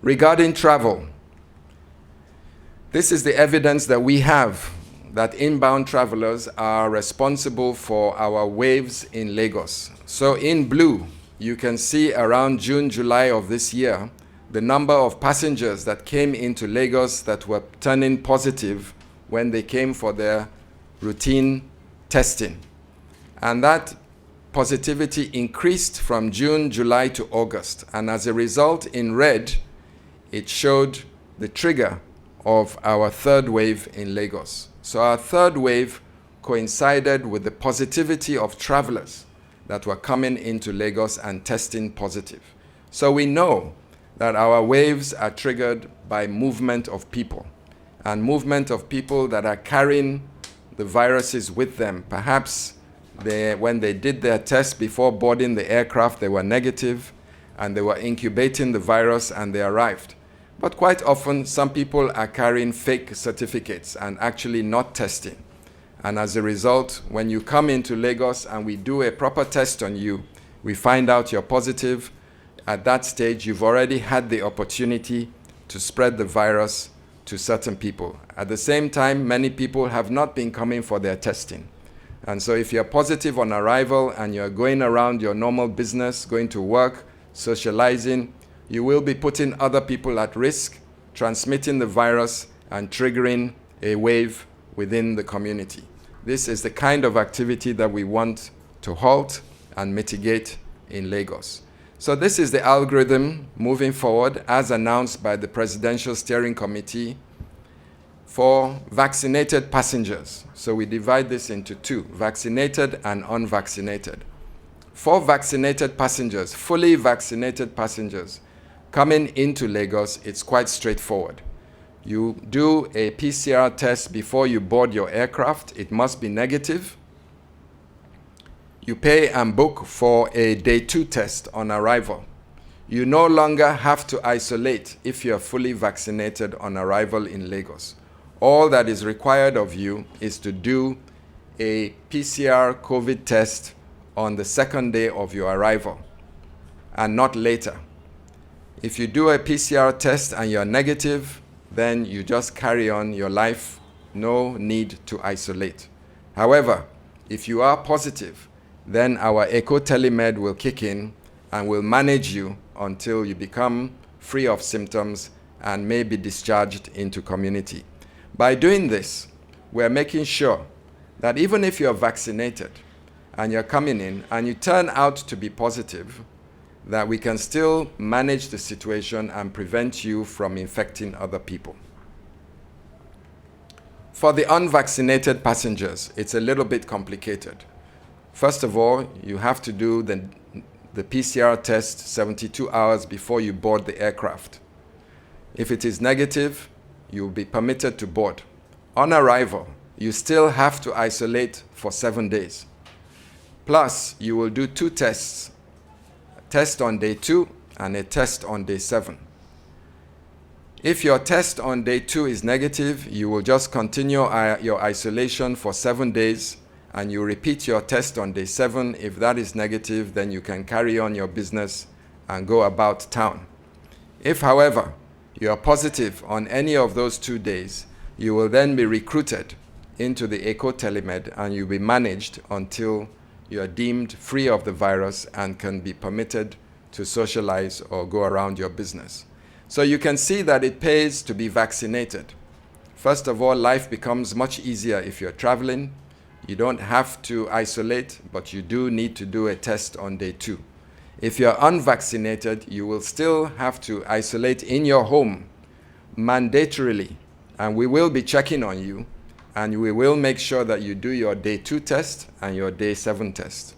Regarding travel, this is the evidence that we have that inbound travelers are responsible for our waves in Lagos. So in blue, you can see around June, July of this year, the number of passengers that came into Lagos that were turning positive when they came for their routine testing. And that positivity increased from June, July to August. And as a result, in red, it showed the trigger of our third wave in Lagos. So our third wave coincided with the positivity of travelers that were coming into Lagos and testing positive. So we know that our waves are triggered by movement of people, and movement of people that are carrying the viruses with them. Perhaps when they did their test before boarding the aircraft, they were negative, and they were incubating the virus and they arrived. But quite often, some people are carrying fake certificates and actually not testing. And as a result, when you come into Lagos and we do a proper test on you, we find out you're positive. At that stage, you've already had the opportunity to spread the virus to certain people. At the same time, many people have not been coming for their testing. And so if you're positive on arrival and you're going around your normal business, going to work, socializing, you will be putting other people at risk, transmitting the virus and triggering a wave within the community. This is the kind of activity that we want to halt and mitigate in Lagos. So this is the algorithm moving forward as announced by the Presidential Steering Committee for vaccinated passengers. So we divide this into two, vaccinated and unvaccinated. For vaccinated passengers, fully vaccinated passengers, coming into Lagos, it's quite straightforward. You do a PCR test before you board your aircraft. It must be negative. You pay and book for a day 2 test on arrival. You no longer have to isolate if you're fully vaccinated on arrival in Lagos. All that is required of you is to do a PCR COVID test on the second day of your arrival and not later. If you do a PCR test and you're negative, then you just carry on your life, no need to isolate. However, if you are positive, then our EcoTelemed will kick in and will manage you until you become free of symptoms and may be discharged into community. By doing this, we're making sure that even if you're vaccinated and you're coming in and you turn out to be positive, that we can still manage the situation and prevent you from infecting other people. For the unvaccinated passengers, it's a little bit complicated. First of all, you have to do the PCR test 72 hours before you board the aircraft. If it is negative, you'll be permitted to board. On arrival, you still have to isolate for 7 days. Plus, you will do 2 tests, a test on day 2 and a test on day 7. If your test on day 2 is negative, you will just continue your isolation for 7 days, and you repeat your test on day 7. If that is negative, then you can carry on your business and go about town. If, however, you are positive on any of those 2 days, you will then be recruited into the EcoTelemed and you'll be managed until you are deemed free of the virus and can be permitted to socialize or go around your business. So you can see that it pays to be vaccinated. First of all, life becomes much easier if you're traveling. You don't have to isolate, but you do need to do a test on day 2. If you're unvaccinated, you will still have to isolate in your home mandatorily, and we will be checking on you, and we will make sure that you do your day 2 test and your day 7 test.